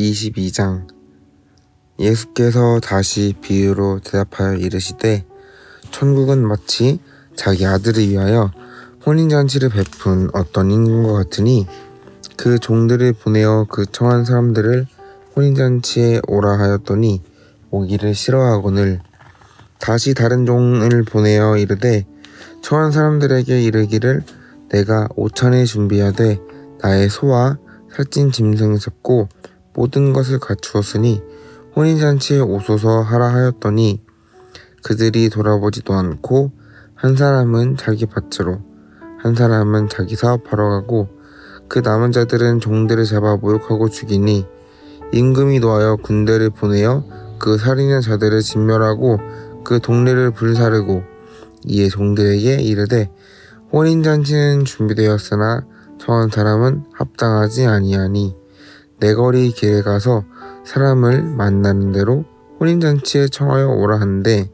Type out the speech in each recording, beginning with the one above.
22장. 예수께서 다시 비유로 대답하여 이르시되 천국은 마치 자기 아들을 위하여 혼인잔치를 베푼 어떤 임금과 같으니 그 종들을 보내어 그 청한 사람들을 혼인잔치에 오라 하였더니 오기를 싫어하거늘 다시 다른 종을 보내어 이르되 청한 사람들에게 이르기를 내가 오찬을 준비하되 나의 소와 살찐 짐승을 잡고 모든 것을 갖추었으니 혼인잔치에 오소서 하라 하였더니 그들이 돌아보지도 않고 한 사람은 자기 밭으로 한 사람은 자기 사업하러 가고 그 남은 자들은 종들을 잡아 모욕하고 죽이니 임금이 노하여 군대를 보내어 그 살인한 자들을 진멸하고 그 동네를 불사르고 이에 종들에게 이르되 혼인잔치는 준비되었으나 청한 사람은 합당하지 아니하니 내 거리 길에 가서 사람을 만나는 대로 혼인잔치에 청하여 오라 한대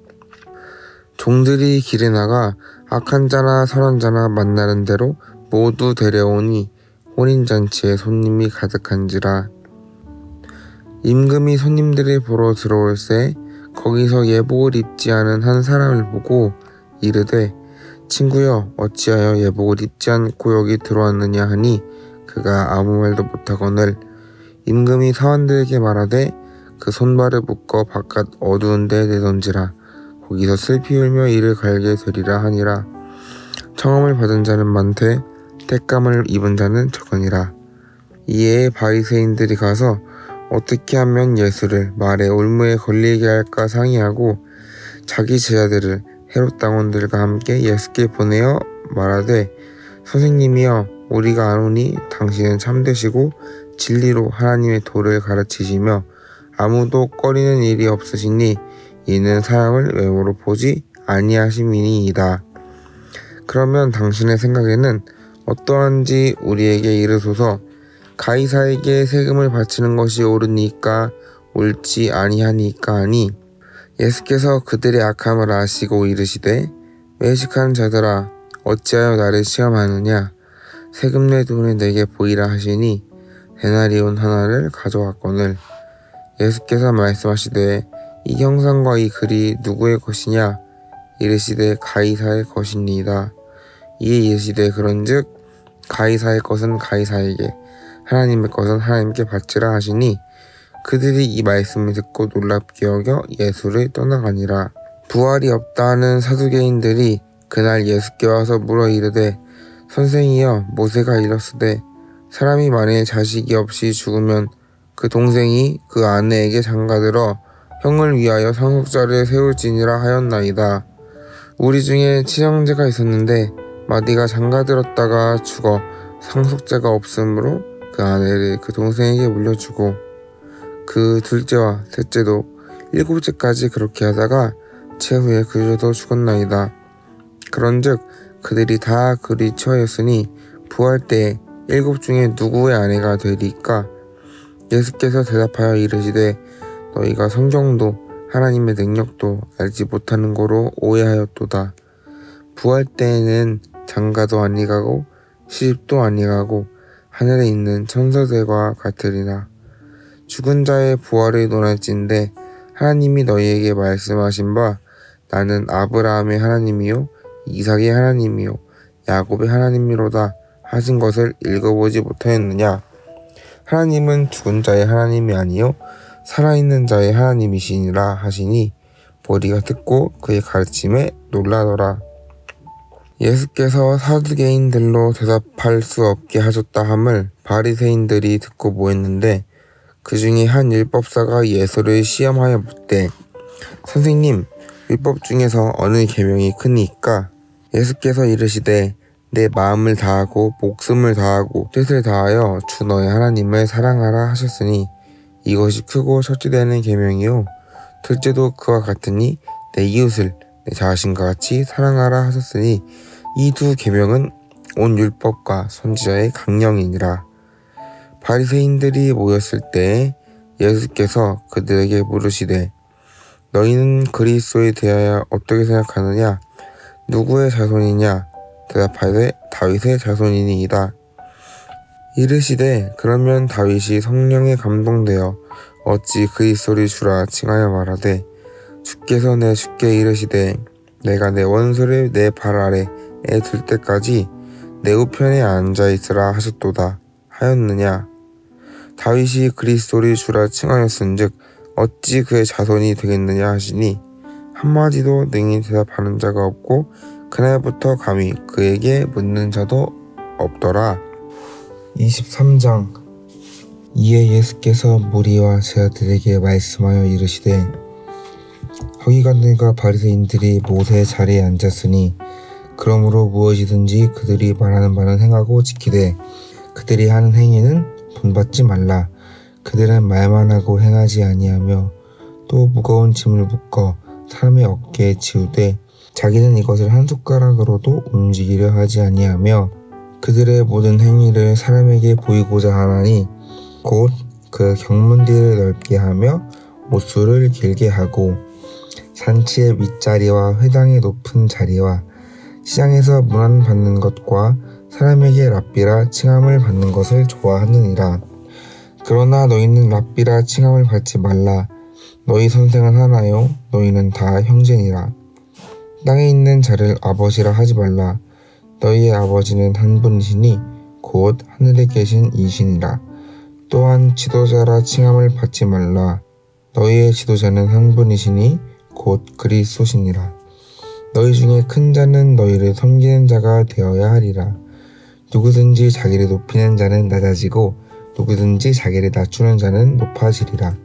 종들이 길에 나가 악한 자나 선한 자나 만나는 대로 모두 데려오니 혼인잔치에 손님이 가득한지라. 임금이 손님들을 보러 들어올새 거기서 예복을 입지 않은 한 사람을 보고 이르되 친구여 어찌하여 예복을 입지 않고 여기 들어왔느냐 하니 그가 아무 말도 못하거늘 임금이 사원들에게 말하되 그 손발을 묶어 바깥 어두운 데 내던지라. 거기서 슬피 울며 이를 갈게 되리라 하니라. 청함을 받은 자는 많되 택감을 입은 자는 적으니라. 이에 바리새인들이 가서 어떻게 하면 예수를 말에 올무에 걸리게 할까 상의하고 자기 제자들을 헤롯 당원들과 함께 예수께 보내어 말하되 선생님이여 우리가 아노니 당신은 참되시고 진리로 하나님의 도를 가르치시며 아무도 꺼리는 일이 없으시니 이는 사람을 외모로 보지 아니하심이니이다. 그러면 당신의 생각에는 어떠한지 우리에게 이르소서. 가이사에게 세금을 바치는 것이 옳으니까 옳지 아니하니까 하니 예수께서 그들의 악함을 아시고 이르시되 외식하는 자들아 어찌하여 나를 시험하느냐. 세금 내 돈을 내게 보이라 하시니 데나리온 하나를 가져왔거늘 예수께서 말씀하시되 이 형상과 이 글이 누구의 것이냐. 이르시되 가이사의 것이니이다. 이에 이르시되 그런즉 가이사의 것은 가이사에게 하나님의 것은 하나님께 바치라 하시니 그들이 이 말씀을 듣고 놀랍게 여겨 예수를 떠나가니라. 부활이 없다 하는 사두개인들이 그날 예수께 와서 물어 이르되 선생이여 모세가 이르시되 사람이 만일 자식이 없이 죽으면 그 동생이 그 아내에게 장가들어 형을 위하여 상속자를 세울지니라 하였나이다. 우리 중에 친형제가 있었는데 마디가 장가들었다가 죽어 상속자가 없으므로 그 아내를 그 동생에게 물려주고 그 둘째와 셋째도 일곱째까지 그렇게 하다가 최후에 그들도 죽었나이다. 그런즉 그들이 다 그리 처하였으니 부활 때에 일곱 중에 누구의 아내가 되리까? 예수께서 대답하여 이르시되 너희가 성경도 하나님의 능력도 알지 못하는 거로 오해하였도다. 부활 때에는 장가도 아니가고 시집도 아니가고 하늘에 있는 천사들과 같으리나 죽은 자의 부활을 논할진대 하나님이 너희에게 말씀하신 바 나는 아브라함의 하나님이요 이삭의 하나님이요 야곱의 하나님이로다 하신 것을 읽어보지 못하였느냐. 하나님은 죽은 자의 하나님이 아니요 살아있는 자의 하나님이시니라 하시니 보리가 듣고 그의 가르침에 놀라더라. 예수께서 사두개인들로 대답할 수 없게 하셨다 함을 바리새인들이 듣고 모였는데 그 중에 한 율법사가 예수를 시험하여 묻되 선생님 율법 중에서 어느 계명이 크니까? 예수께서 이르시되 내 마음을 다하고 목숨을 다하고 뜻을 다하여 주 너의 하나님을 사랑하라 하셨으니 이것이 크고 첫째 되는 계명이요 둘째도 그와 같으니 내 이웃을 내 자신과 같이 사랑하라 하셨으니 이 두 계명은 온 율법과 선지자의 강령이니라. 바리새인들이 모였을 때에 예수께서 그들에게 물으시되 너희는 그리스도에 대하여 어떻게 생각하느냐. 누구의 자손이냐. 대답하되 다윗의 자손이니이다. 이르시되 그러면 다윗이 성령에 감동되어 어찌 그리스도를 주라 칭하여 말하되 주께서 내 주께 이르시되 내가 내 원수를 내 발 아래에 둘 때까지 내 우편에 앉아 있으라 하셨도다 하였느냐. 다윗이 그리스도를 주라 칭하였은즉 어찌 그의 자손이 되겠느냐 하시니 한마디도 능히 대답하는 자가 없고 그날부터 감히 그에게 묻는 자도 없더라. 23장. 이에 예수께서 무리와 제자들에게 말씀하여 이르시되 서기관들과 바리새인들이 모세의 자리에 앉았으니 그러므로 무엇이든지 그들이 말하는 바는 행하고 지키되 그들이 하는 행위는 본받지 말라. 그들은 말만 하고 행하지 아니하며 또 무거운 짐을 묶어 사람의 어깨에 지우되 자기는 이것을 한 숟가락으로도 움직이려 하지 아니하며 그들의 모든 행위를 사람에게 보이고자 하나니 곧 그 경문들을 넓게 하며 옷수를 길게 하고 잔치의 윗자리와 회당의 높은 자리와 시장에서 문안 받는 것과 사람에게 랍비라 칭함을 받는 것을 좋아하느니라. 그러나 너희는 랍비라 칭함을 받지 말라. 너희 선생은 하나요 너희는 다 형제니라. 땅에 있는 자를 아버지라 하지 말라. 너희의 아버지는 한 분이시니 곧 하늘에 계신 이시니라. 또한 지도자라 칭함을 받지 말라. 너희의 지도자는 한 분이시니 곧 그리스도시니라. 너희 중에 큰 자는 너희를 섬기는 자가 되어야 하리라. 누구든지 자기를 높이는 자는 낮아지고 누구든지 자기를 낮추는 자는 높아지리라.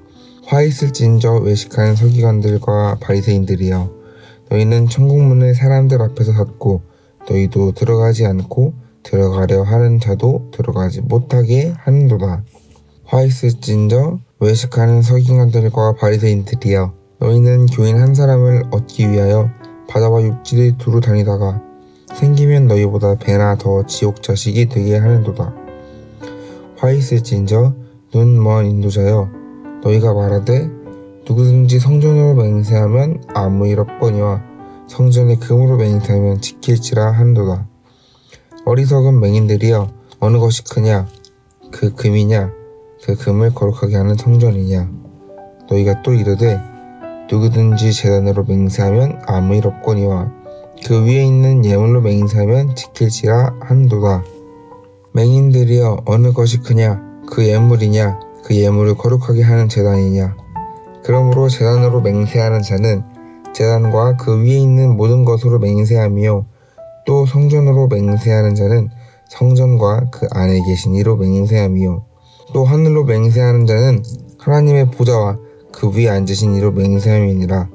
화 있을진저 외식하는 서기관들과 바리새인들이여, 너희는 천국문을 사람들 앞에서 닫고 너희도 들어가지 않고 들어가려 하는 자도 들어가지 못하게 하는도다. 화 있을진저 외식하는 서기관들과 바리새인들이여, 너희는 교인 한 사람을 얻기 위하여 바다와 육지를 두루 다니다가 생기면 너희보다 배나 더 지옥 자식이 되게 하는도다. 화 있을진저 눈 먼 인도자여, 너희가 말하되 누구든지 성전으로 맹세하면 아무 일 없거니와 성전에 금으로 맹세하면 지킬지라 하는도다. 어리석은 맹인들이여, 어느 것이 크냐? 그 금이냐? 그 금을 거룩하게 하는 성전이냐? 너희가 또 이르되 누구든지 제단으로 맹세하면 아무 일 없거니와 그 위에 있는 예물로 맹세하면 지킬지라 하는도다. 맹인들이여, 어느 것이 크냐? 그 예물이냐? 그 예물을 거룩하게 하는 제단이냐? 그러므로 제단으로 맹세하는 자는 제단과 그 위에 있는 모든 것으로 맹세하며 또 성전으로 맹세하는 자는 성전과 그 안에 계신 이로 맹세하며 또 하늘로 맹세하는 자는 하나님의 보좌와 그 위에 앉으신 이로 맹세함이니라.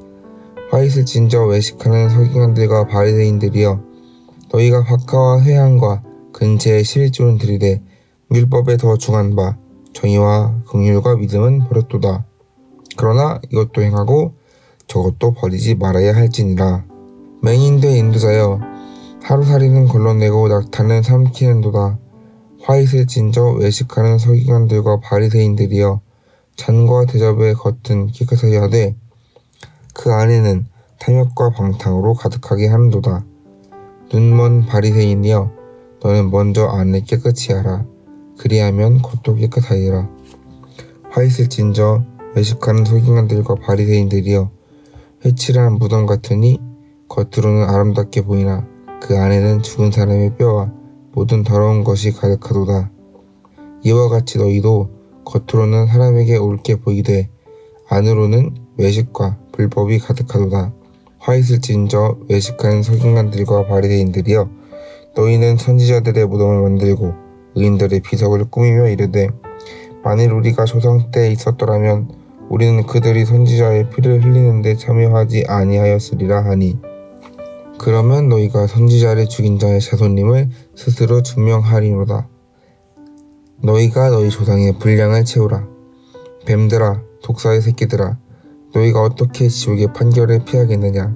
화 있을진저 외식하는 서기관들과 바리새인들이여, 너희가 박하와 회향과 근체의 11조는 들이되 율법에 더 중한 바 정의와 긍휼과 믿음은 버렸도다. 그러나 이것도 행하고 저것도 버리지 말아야 할지니라. 맹인된 인도자여, 하루살이는 걸러내고 낙타는 삼키는도다. 화 있을진저 외식하는 서기관들과 바리새인들이여, 잔과 대접의 겉은 깨끗하게 하되 그 안에는 탐욕과 방탕으로 가득하게 하는도다. 눈먼 바리새인이여, 너는 먼저 안을 깨끗이 하라. 그리하면 겉도 깨끗하리라. 화 있을진저 외식하는 서기관들과 바리새인들이여, 회칠한 무덤 같으니 겉으로는 아름답게 보이나 그 안에는 죽은 사람의 뼈와 모든 더러운 것이 가득하도다. 이와 같이 너희도 겉으로는 사람에게 옳게 보이되 안으로는 외식과 불법이 가득하도다. 화 있을진저 외식하는 서기관들과 바리새인들이여, 너희는 선지자들의 무덤을 만들고 의인들의 비석을 꾸미며 이르되 만일 우리가 조상 때에 있었더라면 우리는 그들이 선지자의 피를 흘리는데 참여하지 아니하였으리라 하니, 그러면 너희가 선지자를 죽인 자의 자손님을 스스로 증명하리로다. 너희가 너희 조상의 분량을 채우라. 뱀들아, 독사의 새끼들아, 너희가 어떻게 지옥의 판결을 피하겠느냐?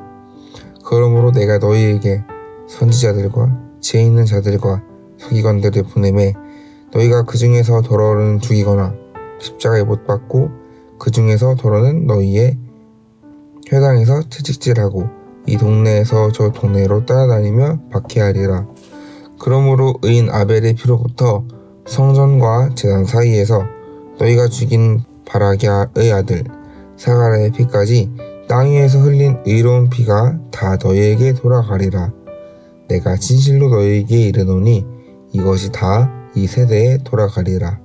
그러므로 내가 너희에게 선지자들과 지혜 있는 자들과 서기관들을 보내매 너희가 그 중에서 더러는 죽이거나 십자가에 못 박고 그 중에서 더러는 너희의 회당에서 채찍질하고 이 동네에서 저 동네로 따라다니며 박해하리라. 그러므로 의인 아벨의 피로부터 성전과 제단 사이에서 너희가 죽인 바라기아의 아들 사가랴의 피까지 땅 위에서 흘린 의로운 피가 다 너희에게 돌아가리라. 내가 진실로 너희에게 이르노니 이것이 다 이 세대에 돌아가리라.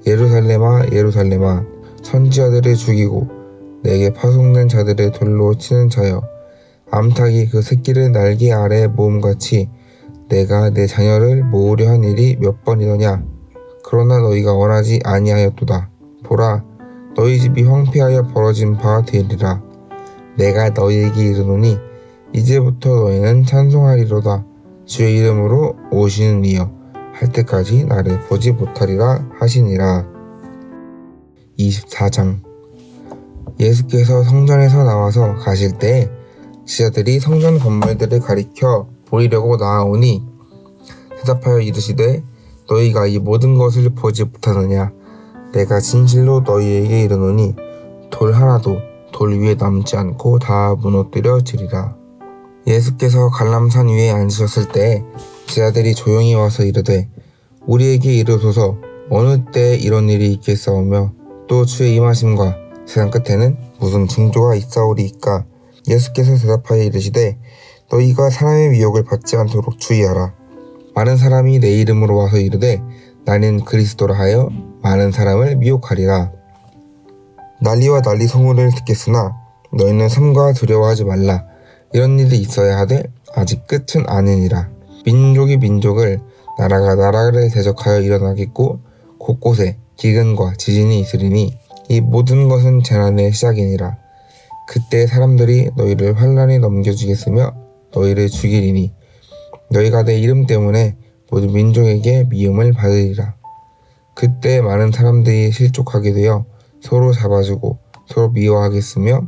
예루살렘아 예루살렘아 선지자들을 죽이고 내게 파송된 자들을 돌로 치는 자여, 암탉이 그 새끼를 날개 아래에 모음같이 내가 내 자녀를 모으려 한 일이 몇 번이더냐. 그러나 너희가 원하지 아니하였도다. 보라, 너희 집이 황폐하여 벌어진 바 되리라. 내가 너희에게 이르노니 이제부터 너희는 찬송하리로다. 주의 이름으로 오시는 이여 할 때까지 나를 보지 못하리라 하시니라. 24장. 예수께서 성전에서 나와서 가실 때에 제자들이 성전 건물들을 가리켜 보이려고 나아오니 대답하여 이르시되 너희가 이 모든 것을 보지 못하느냐. 내가 진실로 너희에게 이르노니 돌 하나도 돌 위에 남지 않고 다 무너뜨려지리라. 예수께서 갈람산 위에 앉으셨을 때에 제자들이 조용히 와서 이르되 우리에게 이르소서 어느 때에 이런 일이 있겠사오며 또 주의 임하심과 세상 끝에는 무슨 징조가 있사오리이까. 예수께서 대답하여 이르시되 너희가 사람의 미혹을 받지 않도록 주의하라. 많은 사람이 내 이름으로 와서 이르되 나는 그리스도라 하여 많은 사람을 미혹하리라. 난리와 난리 소문을 듣겠으나 너희는 삼가 두려워하지 말라. 이런 일이 있어야 하되 아직 끝은 아니니라. 민족이 민족을, 나라가 나라를 대적하여 일어나겠고 곳곳에 기근과 지진이 있으리니 이 모든 것은 재난의 시작이니라. 그때 사람들이 너희를 환난에 넘겨주겠으며 너희를 죽이리니 너희가 내 이름 때문에 모든 민족에게 미움을 받으리라. 그때 많은 사람들이 실족하게 되어 서로 잡아주고 서로 미워하겠으며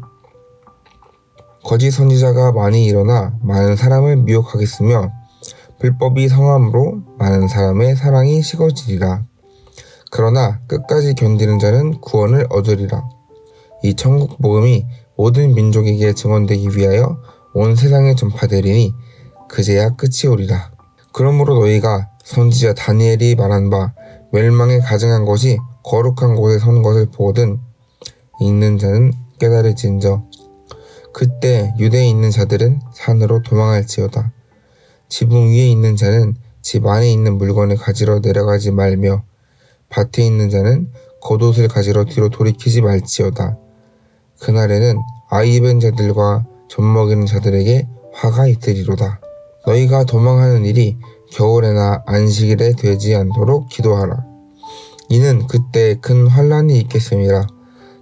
거짓 선지자가 많이 일어나 많은 사람을 미혹하겠으며 불법이 성함으로 많은 사람의 사랑이 식어지리라. 그러나 끝까지 견디는 자는 구원을 얻으리라. 이 천국 복음이 모든 민족에게 증언되기 위하여 온 세상에 전파되리니 그제야 끝이 오리라. 그러므로 너희가 선지자 다니엘이 말한 바 멸망에 가증한 것이 거룩한 곳에 선 것을 보거든 읽는 자는 깨달을진저. 그때 유대에 있는 자들은 산으로 도망할지어다. 지붕 위에 있는 자는 집 안에 있는 물건을 가지러 내려가지 말며 밭에 있는 자는 겉옷을 가지러 뒤로 돌이키지 말지어다. 그날에는 아이 입은 자들과 젖먹이는 자들에게 화가 있으리로다. 너희가 도망하는 일이 겨울에나 안식일에 되지 않도록 기도하라. 이는 그때 큰 환난이 있겠음이라.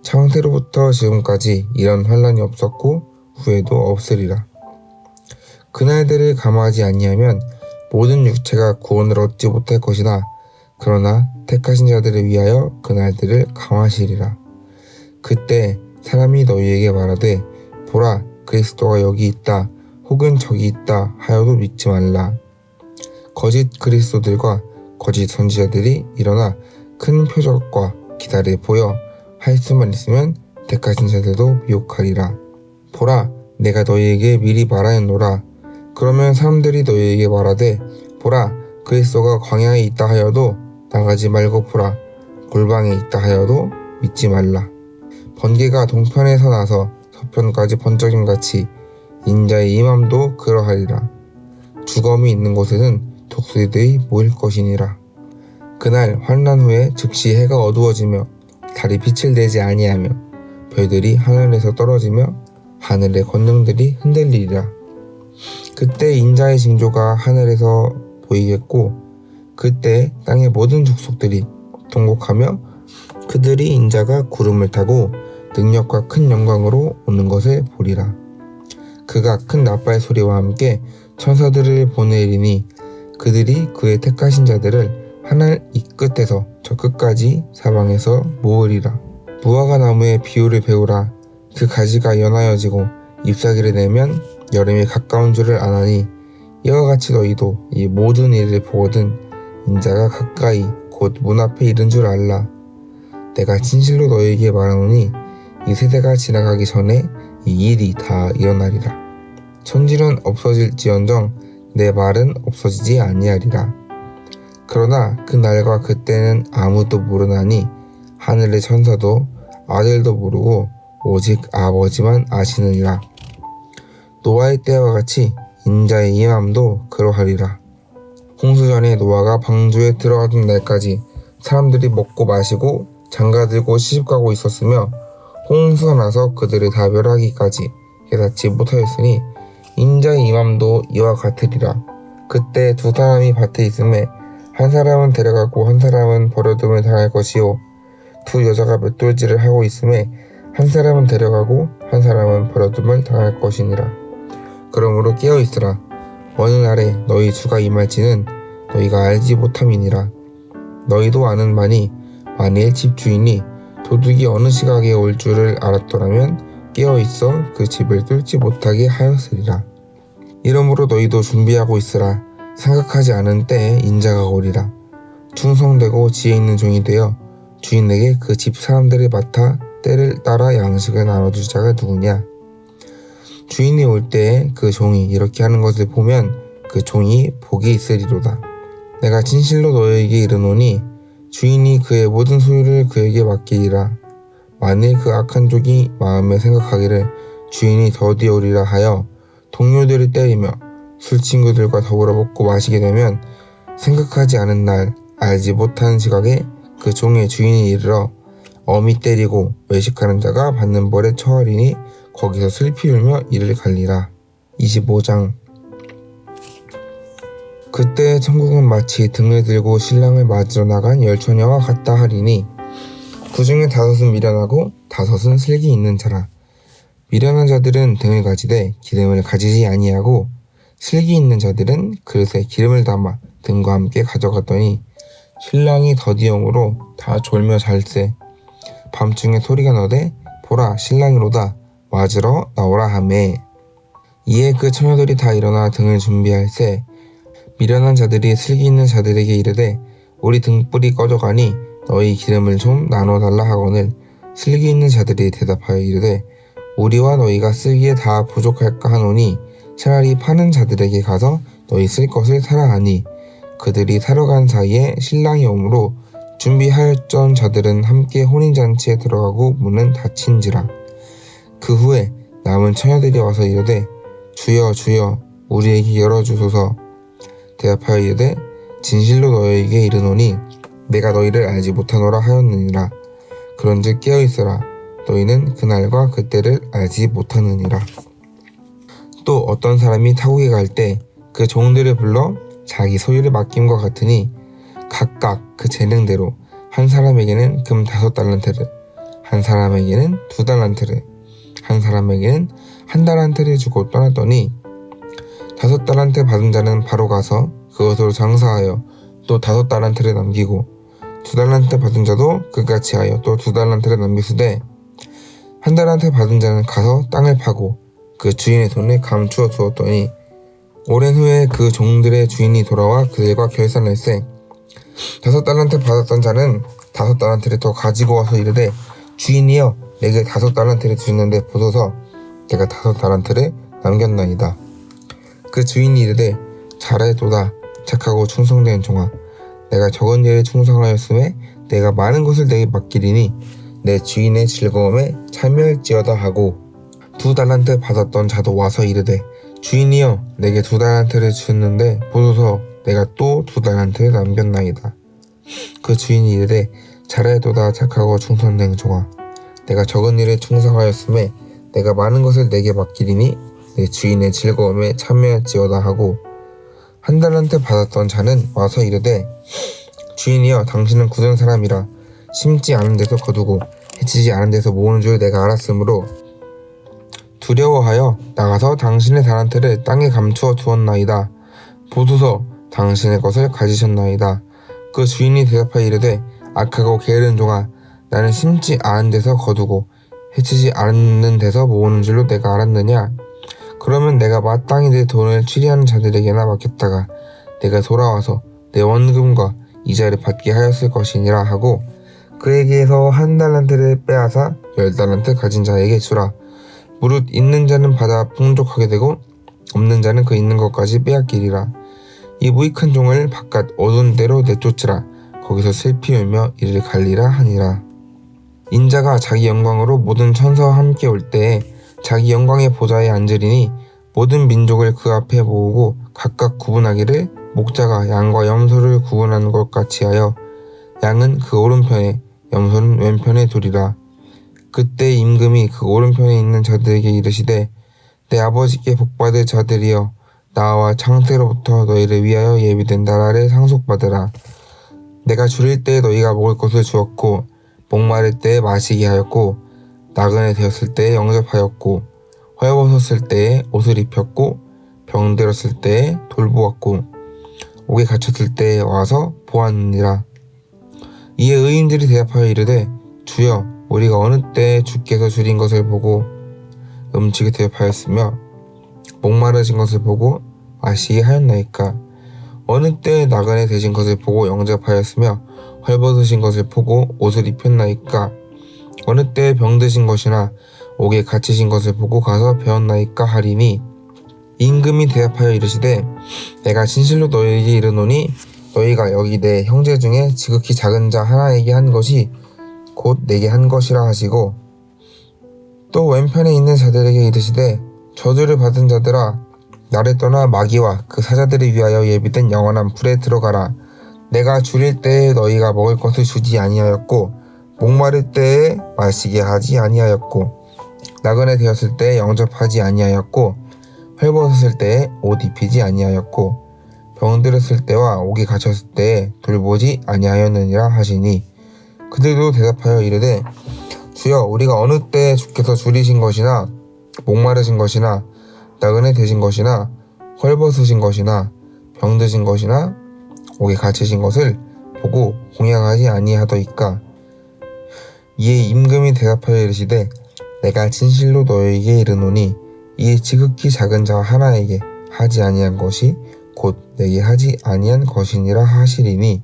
창세로부터 지금까지 이런 환난이 없었고 후에도 없으리라. 그날들을 감화하지 아니하면 모든 육체가 구원을 얻지 못할 것이나 그러나 택하신 자들을 위하여 그날들을 감화하시리라. 그때 사람이 너희에게 말하되 보라 그리스도가 여기 있다 혹은 저기 있다 하여도 믿지 말라. 거짓 그리스도들과 거짓 선지자들이 일어나 큰 표적과 기사를 보여 할 수만 있으면 택하신 자들도 미혹하리라. 보라 내가 너희에게 미리 말하였노라. 그러면 사람들이 너희에게 말하되 보라 그리스도가 광야에 있다 하여도 나가지 말고 보라 골방에 있다 하여도 믿지 말라. 번개가 동편에서 나서 서편까지 번쩍임같이 인자의 임함도 그러하리라. 주검이 있는 곳에는 독수리들이 모일 것이니라. 그날 환난 후에 즉시 해가 어두워지며 달이 빛을 내지 아니하며 별들이 하늘에서 떨어지며 하늘의 권능들이 흔들리리라. 그때 인자의 징조가 하늘에서 보이겠고 그때 땅의 모든 족속들이 통곡하며 그들이 인자가 구름을 타고 능력과 큰 영광으로 오는 것을 보리라. 그가 큰 나팔 소리와 함께 천사들을 보내리니 그들이 그의 택하신 자들을 하늘 이 끝에서 저 끝까지 사방에서 모으리라. 무화과 나무에 비유를 배우라. 그 가지가 연하여지고 잎사귀를 내면 여름이 가까운 줄을 아나니 이와 같이 너희도 이 모든 일을 보거든 인자가 가까이 곧 문 앞에 이른 줄 알라. 내가 진실로 너희에게 말하노니 이 세대가 지나가기 전에 이 일이 다 일어나리라. 천지는 없어질지언정 내 말은 없어지지 아니하리라. 그러나 그 날과 그때는 아무도 모르나니 하늘의 천사도 아들도 모르고 오직 아버지만 아시느니라. 노아의 때와 같이 인자의 임함도 그러하리라. 홍수 전에 노아가 방주에 들어가던 날까지 사람들이 먹고 마시고 장가들고 시집가고 있었으며 홍수가 나서 그들을 다 멸하기까지 깨닫지 못하였으니 인자의 임함도 이와 같으리라. 그때 두 사람이 밭에 있음에 한 사람은 데려가고 한 사람은 버려둠을 당할 것이요 두 여자가 맷돌질을 하고 있음에 한 사람은 데려가고 한 사람은 버려둠을 당할 것이니라. 그러므로 깨어있으라. 어느 날에 너희 주가 임할지는 너희가 알지 못함이니라. 너희도 아는 바니 만일 집주인이 도둑이 어느 시각에 올 줄을 알았더라면 깨어있어 그 집을 뚫지 못하게 하였으리라. 이러므로 너희도 준비하고 있으라. 생각하지 않은 때에 인자가 오리라. 충성되고 지혜 있는 종이 되어 주인에게 그 집 사람들을 맡아 때를 따라 양식을 나눠줄 자가 누구냐. 주인이 올 때에 그 종이 이렇게 하는 것을 보면 그 종이 복이 있으리로다. 내가 진실로 너희에게 이르노니 주인이 그의 모든 소유를 그에게 맡기리라. 만일 그 악한 종이 마음에 생각하기를 주인이 더디 오리라 하여 동료들을 때리며 술 친구들과 더불어 먹고 마시게 되면 생각하지 않은 날 알지 못하는 시각에 그 종의 주인이 이르러 엄히 때리고 외식하는 자가 받는 벌에 처하리니 거기서 슬피 울며 이를 갈리라. 25장. 그때 천국은 마치 등을 들고 신랑을 맞으러 나간 열처녀와 같다 하리니 그 중에 5은 미련하고 5은 슬기 있는 자라. 미련한 자들은 등을 가지되 기름을 가지지 아니하고 슬기 있는 자들은 그릇에 기름을 담아 등과 함께 가져갔더니 신랑이 더디용으로 다 졸며 잘세. 밤중에 소리가 나되 보라 신랑이로다 맞으러 나오라 하매. 이에 그 처녀들이 다 일어나 등을 준비할세. 미련한 자들이 슬기 있는 자들에게 이르되 우리 등불이 꺼져가니 너희 기름을 좀 나눠달라 하거늘 슬기 있는 자들이 대답하여 이르되 우리와 너희가 쓰기에 다 부족할까 하노니 차라리 파는 자들에게 가서 너희 쓸 것을 사라 하니 그들이 사러 간 사이에 신랑이 오므로 준비하였던 자들은 함께 혼인잔치에 들어가고 문은 닫힌지라. 그 후에 남은 처녀들이 와서 이르되 주여 주여 우리에게 열어주소서. 대답하여 이르되 진실로 너희에게 이르노니 내가 너희를 알지 못하노라 하였느니라. 그런즉 깨어있으라. 너희는 그날과 그때를 알지 못하느니라. 또 어떤 사람이 타국에 갈 때 그 종들을 불러 자기 소유를 맡김과 같으니 각각 그 재능대로 한 사람에게는 금 5달란트를, 한 사람에게는 2달란트를, 한 사람에게는 1달란트를 주고 떠났더니 5달란트 받은 자는 바로 가서 그것으로 장사하여 또 5달란트를 남기고 2달란트 받은 자도 그같이 하여 또 2달란트를 남기수되 1달란트 받은 자는 가서 땅을 파고 그 주인의 돈을 감추어 두었더니 오랜 후에 그 종들의 주인이 돌아와 그들과 결산할세. 5달란트 받았던 자는 5달란트를 더 가지고 와서 이르되 주인이여 내게 5달란트를 주셨는데 보소서 내가 5달란트를 남겼나이다. 그 주인이 이르되 잘하였도다 착하고 충성된 종아. 내가 적은 일에 충성하였음에 내가 많은 것을 내게 맡기리니 내 주인의 즐거움에 참여할지어다 하고 2달란트 받았던 자도 와서 이르되 주인이여 내게 2달란트를 주셨는데 보소서 내가 또 2달란트를 남겼나이다. 그 주인이 이르되 잘하였도다 착하고 충성된 종아. 내가 적은 일에 충성하였음에 내가 많은 것을 내게 맡기리니 내 주인의 즐거움에 참여할지어다 하고 1달란트 받았던 자는 와서 이르되 주인이여 당신은 굳은 사람이라 심지 않은 데서 거두고 해치지 않은 데서 모으는 줄 내가 알았으므로 두려워하여 나가서 당신의 달란트를 땅에 감추어 두었나이다. 보소서 당신의 것을 가지셨나이다. 그 주인이 대답하여 이르되 악하고 게으른 종아. 나는 심지 않은 데서 거두고 해치지 않는 데서 모으는 줄로 내가 알았느냐. 그러면 내가 마땅히 내 돈을 취리하는 자들에게나 맡겼다가 내가 돌아와서 내 원금과 이자를 받게 하였을 것이니라 하고 그에게서 1달란트를 빼앗아 10달란트 가진 자에게 주라. 무릇 있는 자는 받아 풍족하게 되고 없는 자는 그 있는 것까지 빼앗기리라. 이 무익한 종을 바깥 어두운 데로 내쫓으라. 거기서 슬피 울며 이를 갈리라 하니라. 인자가 자기 영광으로 모든 천사와 함께 올 때에 자기 영광의 보좌에 앉으리니 모든 민족을 그 앞에 모으고 각각 구분하기를 목자가 양과 염소를 구분하는 것 같이 하여 양은 그 오른편에 염소는 왼편에 두리라. 그때 임금이 그 오른편에 있는 자들에게 이르시되 내 아버지께 복받을 자들이여 나와 창세로부터 너희를 위하여 예비된 나라를 상속받으라. 내가 줄일 때에 너희가 먹을 것을 주었고 목마를 때에 마시게 하였고 나그네 되었을 때에 영접하였고 헐벗었을 때에 옷을 입혔고 병들었을 때에 돌보았고 옥에 갇혔을 때에 와서 보았느니라. 이에 의인들이 대답하여 이르되 주여 우리가 어느 때에 주께서 줄인 것을 보고 음식에 대접하였으며 목마르신 것을 보고 마시게 하였나이까? 어느 때에 나그네 되신 것을 보고 영접하였으며 헐벗으신 것을 보고 옷을 입혔나이까? 어느 때에 병드신 것이나 옥에 갇히신 것을 보고 가서 배웠나이까 하리니 임금이 대답하여 이르시되 내가 진실로 너희에게 이르노니 너희가 여기 내 형제 중에 지극히 작은 자 하나에게 한 것이 곧 내게 한 것이라 하시고 또 왼편에 있는 자들에게 이르시되 저주를 받은 자들아 나를 떠나 마귀와 그 사자들을 위하여 예비된 영원한 불에 들어가라. 내가 줄일 때에 너희가 먹을 것을 주지 아니하였고 목마를 때에 마시게 하지 아니하였고 나그네 되었을 때에 영접하지 아니하였고 헐벗었을 때에 옷 입히지 아니하였고 병들었을 때와 옥에 갇혔을 때에 돌보지 아니하였느니라 하시니 그들도 대답하여 이르되 주여 우리가 어느 때에 주께서 줄이신 것이나 목마르신 것이나 나그네 되신 것이나 헐벗으신 것이나 병드신 것이나 옥에 갇히신 것을 보고 공양하지 아니하더이까? 이에 임금이 대답하여 이르시되 내가 진실로 너희에게 이르노니 이 지극히 작은 자 하나에게 하지 아니한 것이 곧 내게 하지 아니한 것이니라 하시리니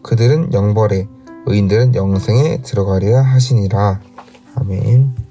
그들은 영벌에 의인들은 영생에 들어가리라 하시니라. 아멘.